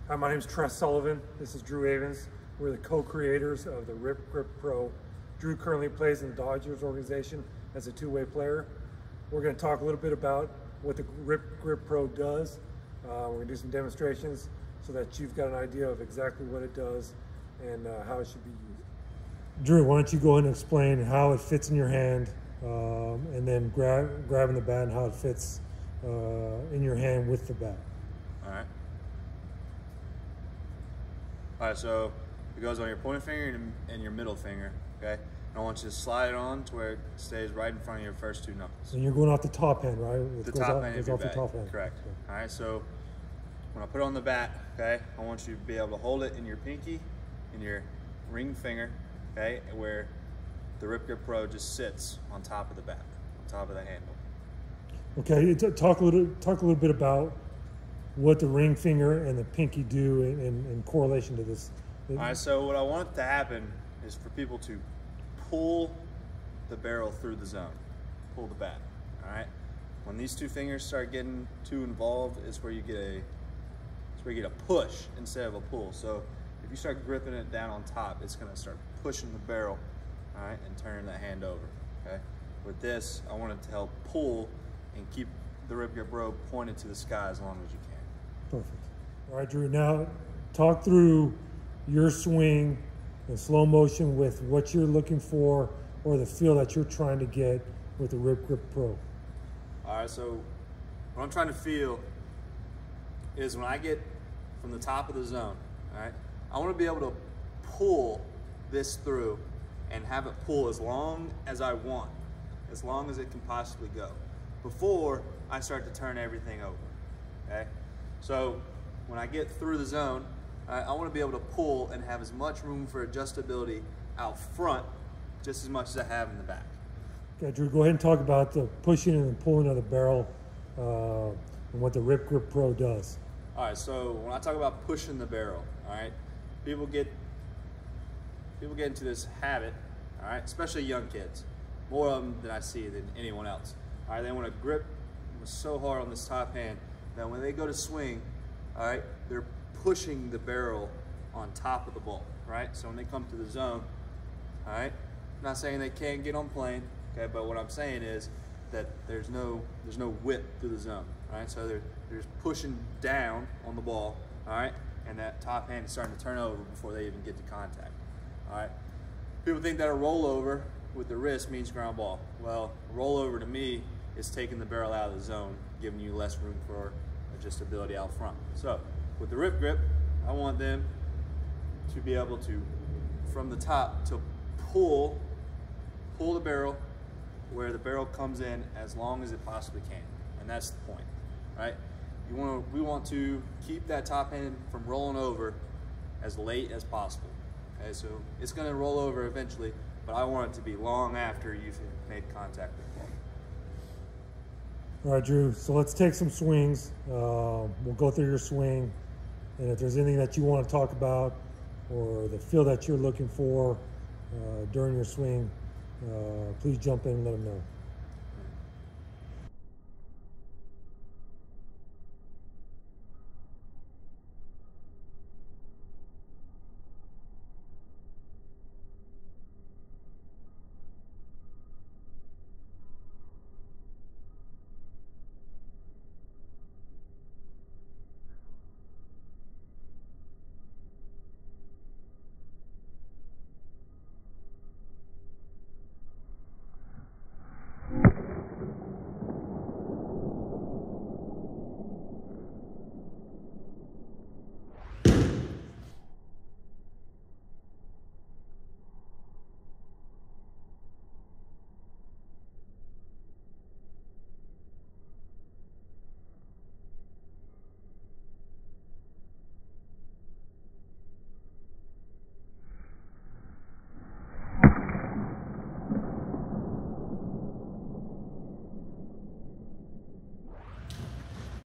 Hi, my name is Tress Sullivan. This is Drew Avens. We're the co-creators of the Rip Grip Pro. Drew currently plays in the Dodgers organization as a two-way player. We're going to talk a little bit about what the Rip Grip Pro does. We're going to do some demonstrations so that you've got an idea of exactly what it does and how it should be used. Drew, why don't you go ahead and explain how it fits in your hand, and then grabbing the bat and how it fits in your hand with the bat. All right, so it goes on your pointer finger and your middle finger, okay? And I want you to slide it on to where it stays right in front of your first two knuckles. And you're going off the top hand, right? The top hand of your bat, top hand. correct. Okay. All right, so when I put it on the bat, okay, I want you to be able to hold it in your pinky, in your ring finger, okay, where the Rip Grip Pro just sits on top of the bat, on top of the handle. Okay, talk a little bit about what the ring finger and the pinky do in correlation to this. All right, so what I want to happen is for people to pull the barrel through the zone, pull the bat, all right? When these two fingers start getting too involved, it's where you get a push instead of a pull. So if you start gripping it down on top, it's gonna start pushing the barrel, all right, and turning that hand over, okay? With this, I want it to help pull and keep the Rip Grip Pro pointed to the sky as long as you can. Perfect. All right, Drew, now talk through your swing in slow motion with what you're looking for or the feel that you're trying to get with the Rip Grip Pro. All right, so what I'm trying to feel is when I get from the top of the zone, all right, I want to be able to pull this through and have it pull as long as I want, as long as it can possibly go, before I start to turn everything over, okay? So when I get through the zone, I want to be able to pull and have as much room for adjustability out front, just as much as I have in the back. Okay, Drew, go ahead and talk about the pushing and pulling of the barrel and what the Rip Grip Pro does. All right, so when I talk about pushing the barrel, all right, people get into this habit, all right, especially young kids, more of them than I see than anyone else. All right, they want to grip so hard on this top hand that when they go to swing, all right, they're pushing the barrel on top of the ball, right? So when they come to the zone, all right, I'm not saying they can't get on plane, okay, but what I'm saying is that there's no whip through the zone, all right? So they're just pushing down on the ball, all right, and that top hand is starting to turn over before they even get to contact, all right? People think that a rollover with the wrist means ground ball. Well, a rollover to me is taking the barrel out of the zone, giving you less room for adjustability out front. So with the Rip Grip, I want them to be able to, from the top, to pull the barrel where the barrel comes in as long as it possibly can, and that's the point, right? We want to keep that top hand from rolling over as late as possible. Okay, so it's going to roll over eventually, but I want it to be long after you've made contact with the ball. All right, Drew, so let's take some swings. We'll go through your swing, and if there's anything that you want to talk about or the feel that you're looking for during your swing, please jump in and let them know.